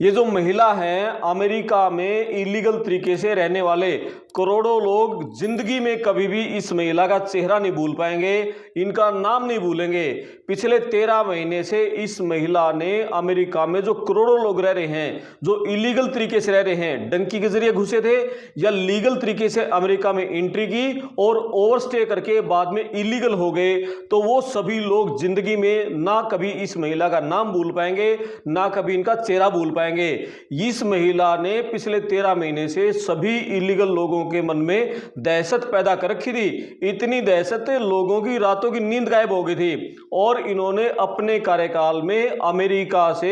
ये जो महिला है अमेरिका में इलीगल तरीके से रहने वाले करोड़ों लोग जिंदगी में कभी भी इस महिला का चेहरा नहीं भूल पाएंगे, इनका नाम नहीं भूलेंगे। पिछले 13 महीने से इस महिला ने अमेरिका में जो करोड़ों लोग रह रहे हैं, जो इलीगल तरीके से रह रहे हैं, डंकी के जरिए घुसे थे या लीगल तरीके से अमेरिका में एंट्री की और ओवरस्टे करके बाद में इलीगल हो गए, तो वो सभी लोग जिंदगी में ना कभी इस महिला का नाम भूल पाएंगे, ना कभी इनका चेहरा भूल पाएंगे। इस महिला ने पिछले 13 महीने से सभी इलीगल लोगों के मन में दहशत पैदा कर रखी थी। इतनी दहशत लोगों की रातों की नींद गायब हो गई थी और इन्होंने अपने कार्यकाल में अमेरिका से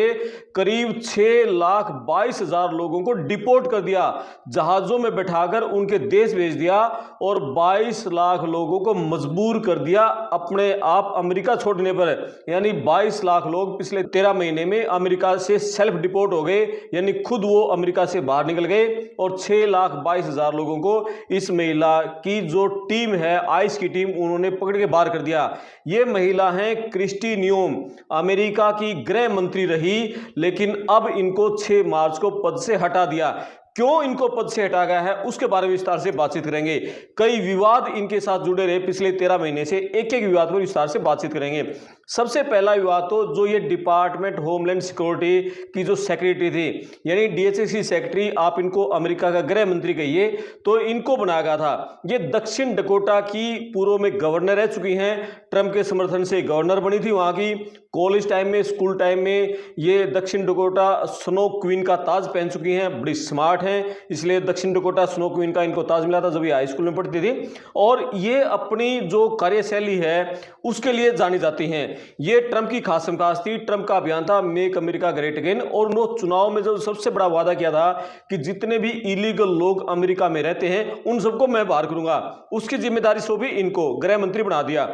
करीब 6,22,000 लोगों को डिपोर्ट कर दिया, जहाजों में बैठाकर उनके देश भेज दिया और 22 लाख लोगों को मजबूर कर दिया अपने आप अमेरिका छोड़ने पर। यानी 22 लाख लोग पिछले 13 महीने में अमेरिका से सेल्फ डिपोर्ट हो गए, यानी खुद वो अमेरिका से बाहर निकल गए और 6,22,000 लोगों को इस महिला की जो टीम है, आइस की टीम, उन्होंने पकड़ के बाहर कर दिया। ये महिला है क्रिस्टी नियोम, अमेरिका की गृह मंत्री रही, लेकिन अब इनको 6 मार्च को पद से हटा दिया। क्यों इनको पद से हटा गया है उसके बारे में विस्तार से बातचीत करेंगे। कई विवाद इनके साथ जुड़े रहे पिछले 13 महीने से, एक एक विवाद पर विस्तार से बातचीत करेंगे। सबसे पहला विवाद तो जो ये डिपार्टमेंट होमलैंड सिक्योरिटी की जो सेक्रेटरी थी, यानी डीएचएस की सेक्रेटरी, आप इनको अमेरिका का गृह मंत्री कहिए, तो इनको बनाया गया था। ये दक्षिण डकोटा की पूर्व में गवर्नर रह चुकी हैं, ट्रंप के समर्थन से गवर्नर बनी थी वहां की। कॉलेज टाइम में, स्कूल टाइम में ये दक्षिण डकोटा स्नो क्वीन का ताज पहन चुकी हैं, बड़ी स्मार्ट हैं, इसलिए दक्षिण डकोटा स्नो क्वीन का इनको ताज मिला था जब ये हाई स्कूल में पढ़ती थी। और ये अपनी जो कार्यशैली है उसके लिए जानी जाती हैं। ये ट्रंप की खास खास थी। ट्रंप का अभियान था मेक अमेरिका ग्रेट अगेन, और उन्होंने चुनाव में जो सबसे बड़ा वादा किया था कि जितने भी इलीगल लोग अमेरिका में रहते हैं उन सबको मैं बाहर करूंगा, उसकी जिम्मेदारी से भी इनको गृह मंत्री बना दिया।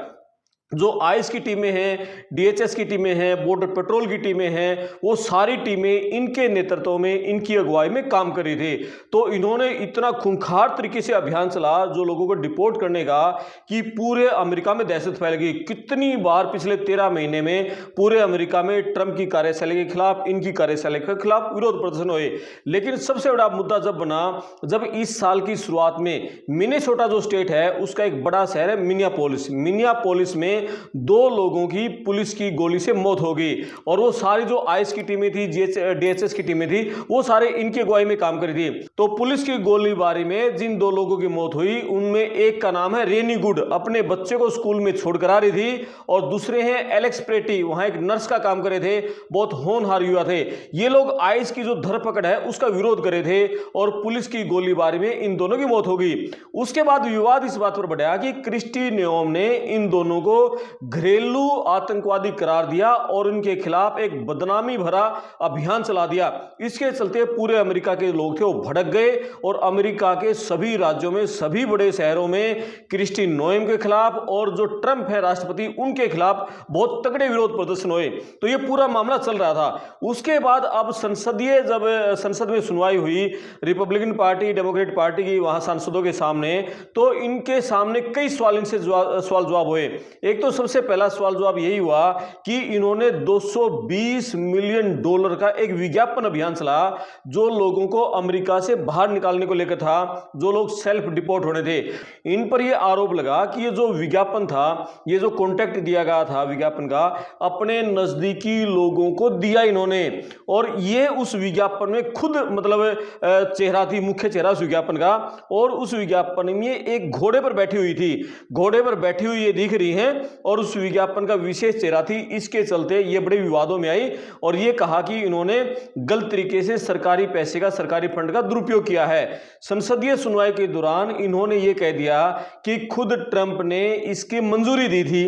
जो आइस की टीमें हैं, डीएचएस की टीमें हैं, बॉर्डर पेट्रोल की टीमें हैं, वो सारी टीमें इनके नेतृत्व में, इनकी अगुवाई में काम कर रही थी। तो इन्होंने इतना खूंखार तरीके से अभियान चला जो लोगों को डिपोर्ट करने का, कि पूरे अमेरिका में दहशत फैल गई। कितनी बार पिछले 13 महीने में पूरे अमेरिका में ट्रंप की कार्यशैली के खिलाफ, इनकी कार्यशैली के खिलाफ विरोध प्रदर्शन हुए। लेकिन सबसे बड़ा मुद्दा जब बना, जब इस साल की शुरुआत में मिनेसोटा जो स्टेट है उसका एक बड़ा शहर है मिनियापोलिस में 2 लोगों की पुलिस की गोली से मौत हो गई। और वो सारी जो आइस की टीमें थी, डीएचएस की टीमें थी, वो सारे इनकी अगुवाई में काम करी थी। तो पुलिस की गोलीबारी में जिन 2 लोगों की मौत हुई उनमें एक का नाम है रेनी गुड, अपने बच्चे को स्कूल में छोड़कर आ रही थी, और दूसरे हैं एलेक्स प्रेटी, वहां एक नर्स का काम कर रहे थे, बहुत होनहार युवा थे। ये लोग आइस की जो धरपकड़ है उसका विरोध कर रहे थे और पुलिस की गोलीबारी में इन दोनों की मौत हो गई। उसके बाद विवाद इस बात पर बढ़ा कि क्रिस्टी नियोम ने इन दोनों को घरेलू आतंकवादी करार दिया और उनके खिलाफ एक बदनामी भरा अभियान चला दिया। इसके चलते पूरे अमेरिका के लोग थे वो भड़क गए और अमेरिका के सभी राज्यों में, सभी बड़े शहरों में क्रिस्टी नोएम के खिलाफ और जो ट्रंप है राष्ट्रपति, उनके खिलाफ बहुत तगड़े विरोध प्रदर्शन हुए। तो ये पूरा मामला चल रहा था। उसके बाद अब जब संसद में सुनवाई हुई रिपब्लिकन पार्टी, डेमोक्रेट पार्टी की वहां सांसदों के सामने, तो इनके सामने कई सवाल इनसे सवाल जवाब हुए। एक तो सबसे पहला सवाल जवाब यही हुआ कि इन्होंने $220 मिलियन का एक विज्ञापन अभियान चला जो लोगों को अमेरिका से बाहर निकालने को लेकर था, जो लोग सेल्फ डिपोर्ट होने थे। इन पर यह आरोप लगा कि ये जो विज्ञापन था, ये जो कॉन्ट्रैक्ट दिया गया था विज्ञापन का, अपने नजदीकी लोगों को दिया इन्होंने। और ये उस विज्ञापन में खुद चेहरा थी, मुख्य चेहरा उस विज्ञापन का, और उस विज्ञापन में एक घोड़े पर बैठी हुई थी, घोड़े पर बैठी हुई ये दिख रही है और उस विज्ञापन का विशेष चेहरा थी। इसके चलते ये बड़े विवादों में आई और ये कहा कि इन्होंने गलत तरीके से सरकारी पैसे का, सरकारी फंड का दुरुपयोग किया है। संसदीय सुनवाई के दौरान इन्होंने ये कह दिया कि खुद ट्रंप ने इसकी मंजूरी दी थी,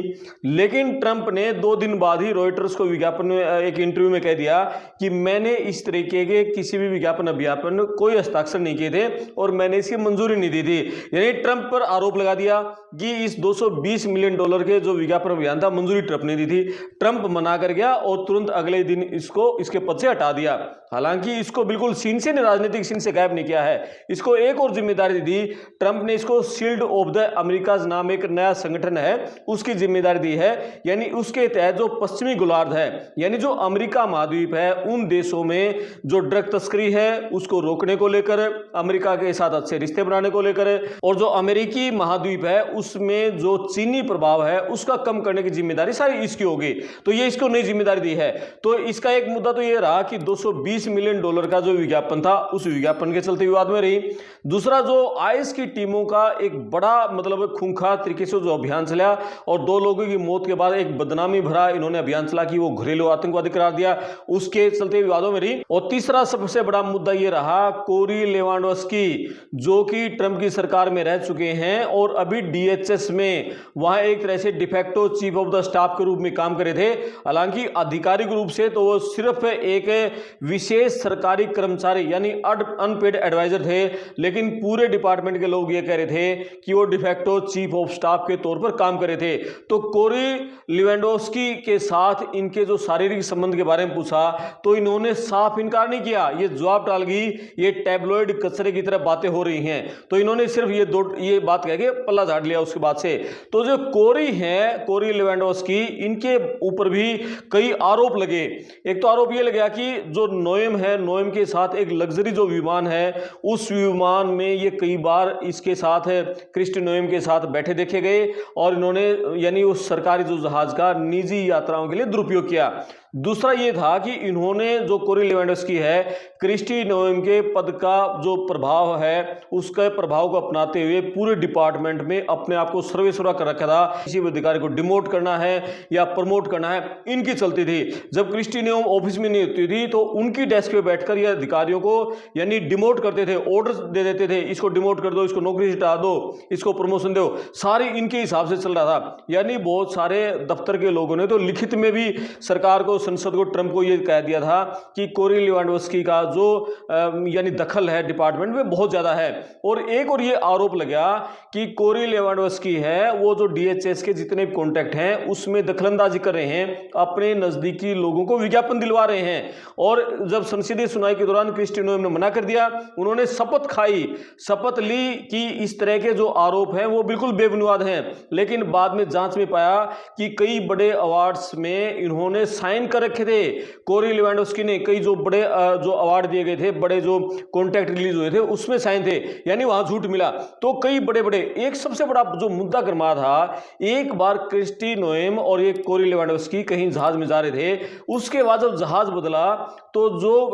लेकिन ट्रंप ने 2 दिन बाद ही रॉयटर्स को विज्ञापन में एक इंटरव्यू में कह दिया कि मैंने इस तरीके के किसी भी विज्ञापन कोई हस्ताक्षर नहीं किए थे और मैंने इसकी मंजूरी नहीं दी थी। यानी ट्रंप पर आरोप लगा दिया कि इस $220 मिलियन के जो विज्ञापन अभियान था मंजूरी ट्रंप ने दी थी। ट्रंप मना कर गया और तुरंत अगले दिन इसको इसके पद से हटा दिया। हालांकि इसको बिल्कुल सीन से राजनीतिक सीन से गायब नहीं किया है, इसको एक और जिम्मेदारी दी ट्रंप ने। इसको शील्ड ऑफ द अमेरिकाज नाम एक नया संगठन है उसकी जिम्मेदारी दी है, यानी उसके तहत जो पश्चिमी गोलार्ध है यानी जो अमेरिका महाद्वीप है उन देशों में जो ड्रग तस्करी है उसको रोकने को लेकर, अमेरिका के साथ अच्छे रिश्ते बनाने को लेकर, और जो अमेरिकी महाद्वीप है उसमें जो चीनी प्रभाव है उसका कम करने की जिम्मेदारी सारी इसकी होगी। तो ये इसको नई जिम्मेदारी दी है। तो इसका एक मुद्दा तो ये रहा कि $220 मिलियन का जो विज्ञापन था उस विज्ञापन के चलते विवाद में रही। दूसरा जो आईएस की टीमों का एक बड़ा मतलब खूंखार तरीके से जो अभियान चला और 2 लोगों की मौत के बाद एक बदनामी भरा इन्होंने अभियान चला कि वो घरेलू आतंकवादी करार दिया, उसके चलते विवादों में रही। और तीसरा सबसे बड़ा मुद्दा ये रहा कोरी लेवांडोव्स्की जो कि ट्रंप की सरकार में रह चुके हैं और अभी डीएचएस में वहां एक तरह से de facto chief of the staff के रूप में काम कर रहे थे। हालांकि आधिकारिक रूप से तो वो सिर्फ एक विशेष सरकारी कर्मचारी यानी अनपेड एडवाइजर थे, लेकिन पूरे डिपार्टमेंट के लोग ये कह रहे थे कि वो डिफेक्टो चीफ ऑफ स्टाफ के तौर पर काम कर रहे थे। तो कोरी लेवांडोव्स्की के साथ इनके जो शारीरिक संबंध के बारे में पूछा तो इन्होंने साफ इनकार नहीं किया, ये जवाब टाल गई ये टैबलॉइड कचरे की तरह बातें हो रही हैं। तो इन्होंने सिर्फ ये बात कह के पल्ला झाड़ लिया उसके बाद से। तो जो कोरी हैं कोरी लेवांडोव्स्की इनके ऊपर भी कई आरोप लगे। एक तो आरोप ये लगा कि जो नोएम है नोएम के साथ एक लग्जरी जो विमान है उस विमान में ये कई बार इसके साथ क्रिस्टी नोएम के साथ बैठे देखे गए और इन्होंने यानी उस सरकारी जो जहाज का निजी यात्राओं के लिए दुरुपयोग किया। दूसरा ये था कि इन्होंने जो कोरी लेवांडोव्स्की है क्रिस्टी नोएम के पद का जो प्रभाव है उसके प्रभाव को अपनाते हुए पूरे डिपार्टमेंट में अपने आप को सर्वेसर्वा कर रखा था। किसी भी अधिकारी को डिमोट करना है या प्रमोट करना है इनकी चलती थी। जब क्रिस्टी नोएम ऑफिस में नहीं होती थी तो उनकी डेस्क पे बैठकर ये अधिकारियों को यानी डिमोट करते थे, ऑर्डर दे देते थे, इसको डिमोट कर दो, इसको नौकरी से हटा दो, इसको प्रमोशन दो, सारी इनके हिसाब से चल रहा था। यानी बहुत सारे दफ्तर के लोगों ने तो लिखित में भी सरकार को संसद को ट्रंप को यह कह दिया था कि कोरी लेवांडोव्स्की का जो यानी दखल है डिपार्टमेंट में बहुत ज्यादा है। और एक और ये आरोप लगा कि कोरी लेवांडोव्स्की है वो जो डीएचएस के जितने कॉन्टैक्ट हैं उसमें दखलंदाजी कर रहे हैं, अपने नजदीकी लोगों को विज्ञापन दिलवा रहे हैं। और जब संसदीय सुनवाई के दौरान क्रिस्टी नोएम ने मना कर दिया, उन्होंने शपथ ली कि इस तरह के जो आरोप हैं वो बिल्कुल बेबुनियाद हैं। लेकिन बाद में जांच में पाया कि कई बड़े अवार्ड्स में इन्होंने साइन कर रखे थे। कोरी लेवांडोव्स्की ने कई जो बड़े जो अवार्ड दिए गए थे, बड़े जो कॉन्ट्रैक्ट रिलीज हुए थे उसमें साइन थे, यानी वहां झूठ मिला। तो कई बड़े एक सबसे बड़ा जो मुद्दा गर्मा था, एक बार क्रिस्टी नोएम और एक कोरी लेवांडोव्स्की कहीं जहाज में जा रहे थे, उसके बाद जब जहाज बदला तो जो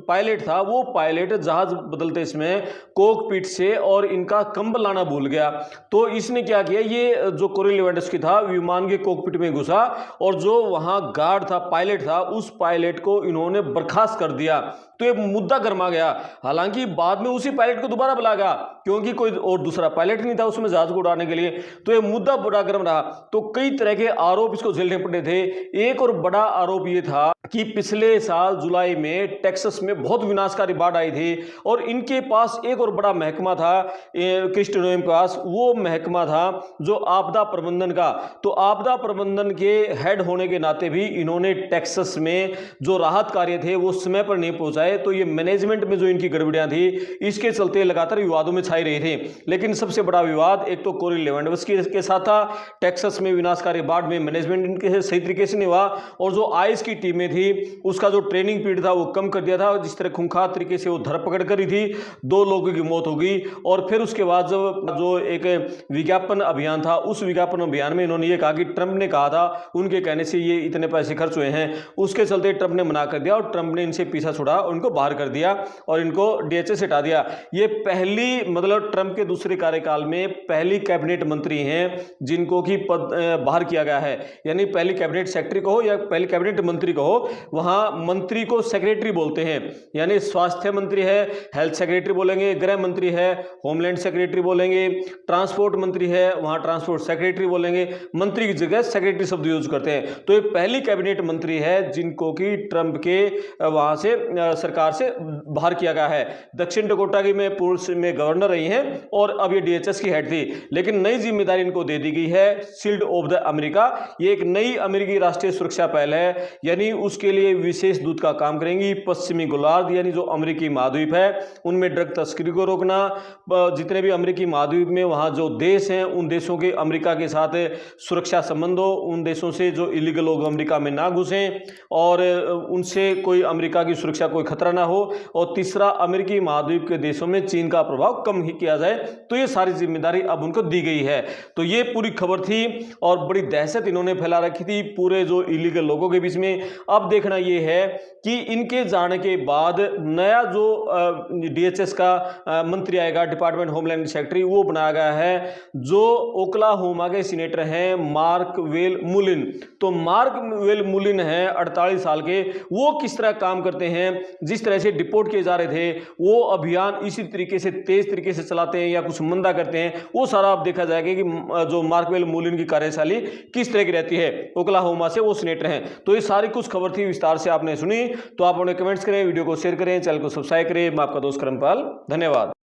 पायलट था वो पायलट जहाज बदलते इसमें कोकपिट से और इनका कंबल लाना भूल गया। तो इसने क्या किया, ये जो कोरी लेवांडोव्स्की था विमान के कोकपिट में घुसा और जो वहां गार्ड था पायलट था उस पायलट को इन्होंने बर्खास्त कर दिया। तो ये मुद्दा गर्मा गया। हालांकि बाद में उसी पायलट को दोबारा बुलाया गया क्योंकि कोई और दूसरा पायलट नहीं था उसमें जहाज को उड़ाने के लिए। तो ये मुद्दा बड़ा गर्म रहा। तो कई तरह के आरोप इसको झेलने पड़े थे। एक और बड़ा आरोप ये था कि पिछले साल जुलाई में टेक्सास में बहुत विनाशकारी बाढ़ आई थी और इनके पास एक और बड़ा महकमा था क्रिस्टी नोएम के पास, वो महकमा था जो आपदा प्रबंधन का। तो आपदा प्रबंधन के हेड होने के नाते भी इन्होंने टेक्सास में जो राहत कार्य थे वो समय पर नहीं पहुंचाए। तो ये मैनेजमेंट में जो इनकी गड़बड़ियां थी इसके चलते लगातार विवादों में छाई रहे थे। लेकिन सबसे बड़ा विवाद एक तो कोरी लेवांडोव्स्की के साथ था, टेक्सास में विनाशकारी बाढ़ में मैनेजमेंट इनके सही तरीके से नहीं हुआ और जो आईएस की टीमें थी उसका जो ट्रेनिंग पीरियड था वो कम कर दिया था। जिस तरह खूंखार तरीके से वो धरपकड़ करी थी, 2 लोगों की मौत हो गई। और फिर उसके बाद जब जो एक विज्ञापन अभियान था उस विज्ञापन अभियान में इन्होंने ये कहा कि ट्रंप ने कहा था, उनके कहने से ये इतने पैसे खर्च हुए हैं, उसके चलते ट्रंप ने मना कर दिया और ट्रंप ने इनसे पीछा छुड़ा और उनको बाहर कर दिया और इनको डीएचएस हटा दिया। ये पहली मतलब ट्रंप के दूसरे कार्यकाल में पहली कैबिनेट मंत्री हैं जिनको की पद बाहर किया गया है। यानी पहली कैबिनेट सेक्रेटरी कहो या पहली कैबिनेट मंत्री कहो, वहां मंत्री को सेक्रेटरी बोलते हैं। यानी स्वास्थ्य मंत्री है हेल्थ सेक्रेटरी बोलेंगे, गृह मंत्री है होमलैंड सेक्रेटरी बोलेंगे, ट्रांसपोर्ट मंत्री है वहां ट्रांसपोर्ट सेक्रेटरी बोलेंगे, मंत्री की जगह सेक्रेटरी शब्द यूज करते हैं। तो ये पहली कैबिनेट कैबिनेट मंत्री है जिनको कि ट्रंप के वहां से सरकार से बाहर किया गया है। दक्षिण डकोटा की में पूर्व में गवर्नर रही हैं और अब ये DHS की हेड थी, लेकिन नई जिम्मेदारी इनको दे दी गई है, शील्ड ऑफ द अमेरिका। ये एक नई अमेरिकी राष्ट्रीय सुरक्षा पहल है, यानी उसके लिए विशेष दूत का काम करेंगी। पश्चिमी गोलार्ध यानी जो अमेरिकी महाद्वीप है उनमें ड्रग तस्करी को रोकना, जितने भी अमेरिकी महाद्वीप में वहां जो देश हैं उन देशों के अमेरिका के साथ सुरक्षा संबंध हो, उन देशों से जो इलीगल लोग अमेरिका में ना घुसें और उनसे कोई अमेरिका की सुरक्षा कोई खतरा ना हो। और तीसरा, अमेरिकी महाद्वीप के देशों में चीन का प्रभाव कम ही किया जाए। तो ये सारी जिम्मेदारी अब उनको दी गई है। तो ये पूरी खबर थी और बड़ी दहशत इन्होंने फैला रखी थी पूरे जो इलीगल लोगों के बीच में। अब देखना ये है कि इनके जाने के बाद नया जो DHS का मंत्री आएगा, डिपार्टमेंट होमलैंड सेक्रेटरी, वो बनाया गया है जो ओक्लाहोमा के सीनेटर हैं मार्क वेल मुलिन। तो मार्क वेल मुलिन है 48 साल के, वो किस तरह काम करते हैं, जिस तरह से डिपोर्ट किए जा रहे थे वो अभियान इसी तरीके से तेज तरीके से चलाते हैं या कुछ मंदा करते हैं, वो सारा अब देखा जाएगा कि जो मार्क वेल मुलिन की कार्यशैली किस तरह की रहती है। ओक्लाहोमा से वो सीनेटर हैं। तो ये सारी कुछ खबर थी, विस्तार से आपने सुनी। तो आप उन्हें कमेंट्स करें, वीडियो को शेयर करें, चैनल को सब्सक्राइब करें। मैं आपका दोस्त करमपाल, धन्यवाद।